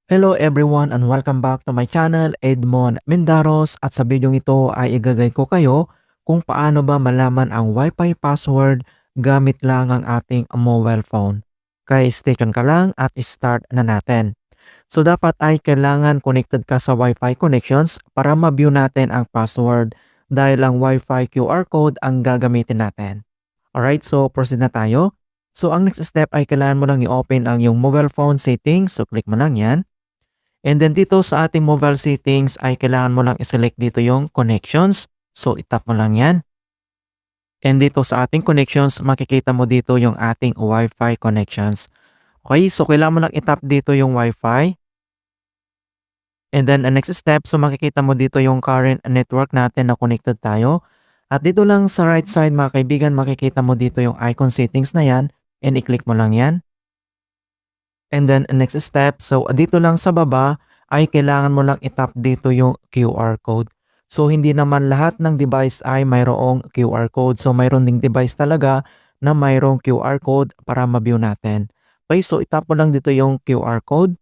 Hello everyone and welcome back to my channel, Edmond Mendaros, at sa video ito ay igagay ko kayo kung paano ba malaman ang Wi-Fi password gamit lang ang ating mobile phone. Kaya stay tuned ka lang at start na natin. So dapat ay kailangan connected ka sa Wi-Fi connections para ma-view natin ang password dahil ang Wi-Fi QR code ang gagamitin natin. Alright, so proceed na tayo. So ang next step ay kailangan mo lang i-open ang yung mobile phone settings. So click mo lang yan. And then dito sa ating mobile settings ay kailangan mo lang i-select dito yung connections. So itap mo lang yan. And dito sa ating connections, makikita mo dito yung ating Wi-Fi connections. Okay, so kailangan mo lang itap dito yung Wi-Fi. And then next step, so makikita mo dito yung current network natin na connected tayo. At dito lang sa right side mga kaibigan, makikita mo dito yung icon settings na yan. And i-click mo lang yan. And then next step, so dito lang sa baba ay kailangan mo lang itap dito yung QR code. So hindi naman lahat ng device ay mayroong QR code. So mayroon ding device talaga na mayroong QR code para ma-view natin. Okay, so itap mo lang dito yung QR code.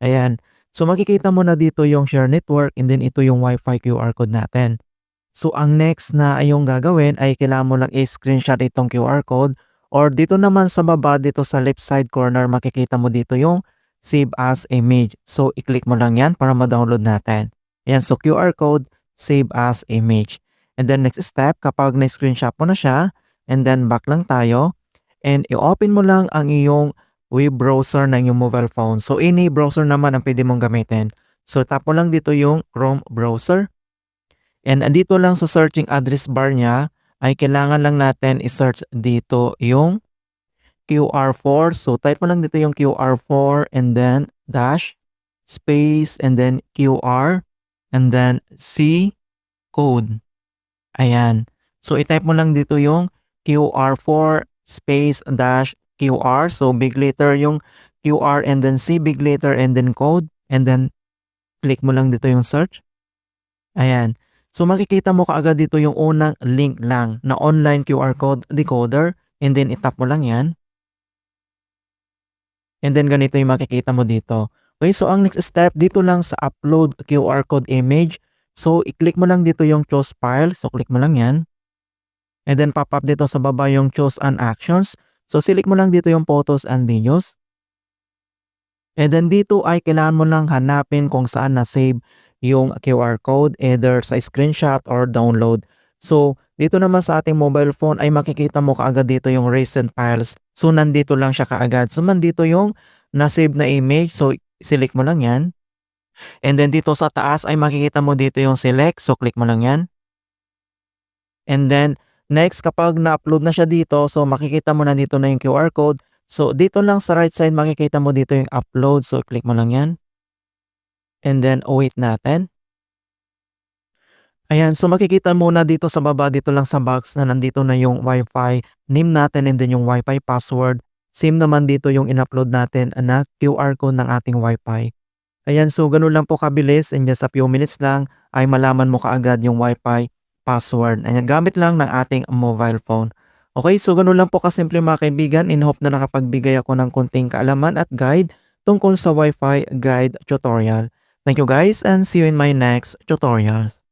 Ayan. So makikita mo na dito yung share network and then ito yung Wi-Fi QR code natin. So ang next na ayong gagawin ay kailangan mo lang i-screenshot itong QR code. Or dito naman sa baba, dito sa left side corner, makikita mo dito yung save as image. So, i-click mo lang yan para ma-download natin. Ayan, so QR code, save as image. And then next step, kapag na-screenshot mo na siya, and then back lang tayo, and i-open mo lang ang iyong web browser ng iyong mobile phone. So, any browser naman ang pwede mong gamitin. So, tap mo lang dito yung Chrome browser. And andito lang sa searching address bar niya, ay kailangan lang natin i-search dito yung QR4. So type mo lang dito yung QR4 and then dash, space, and then QR, and then C code. Ayan. So i-type mo lang dito yung QR4 space dash QR. So big letter yung QR and then C big letter and then code. And then click mo lang dito yung search. Ayan. So makikita mo kaagad dito yung unang link lang na online QR code decoder and then itap mo lang yan. And then ganito yung makikita mo dito. Okay, so ang next step dito lang sa upload QR code image. So i-click mo lang dito yung choose file. So click mo lang yan. And then pop up dito sa baba yung choose and actions. So select mo lang dito yung photos and videos. And then dito ay kailangan mo lang hanapin kung saan na-save yung QR code either sa screenshot or download. So, dito naman sa ating mobile phone ay makikita mo kaagad dito yung recent files. So, nandito lang siya kaagad. So, nandito yung na-save na image. So, select mo lang yan. And then dito sa taas ay makikita mo dito yung select. So, click mo lang yan. And then, next kapag na-upload na siya dito, so makikita mo na dito na yung QR code. So, dito lang sa right side makikita mo dito yung upload. So, click mo lang yan. And then, wait natin. Ayan, so makikita muna dito sa baba, dito lang sa box na nandito na yung Wi-Fi name natin and then yung Wi-Fi password. Same naman dito yung in-upload natin na QR code ng ating Wi-Fi. Ayan, so ganun lang po kabilis and just a few minutes lang ay malaman mo kaagad yung Wi-Fi password. Ayan, gamit lang ng ating mobile phone. Okay, so ganun lang po kasimple mga kaibigan. In hope na nakapagbigay ako ng konting kaalaman at guide tungkol sa Wi-Fi guide tutorial. Thank you guys and see you in my next tutorials.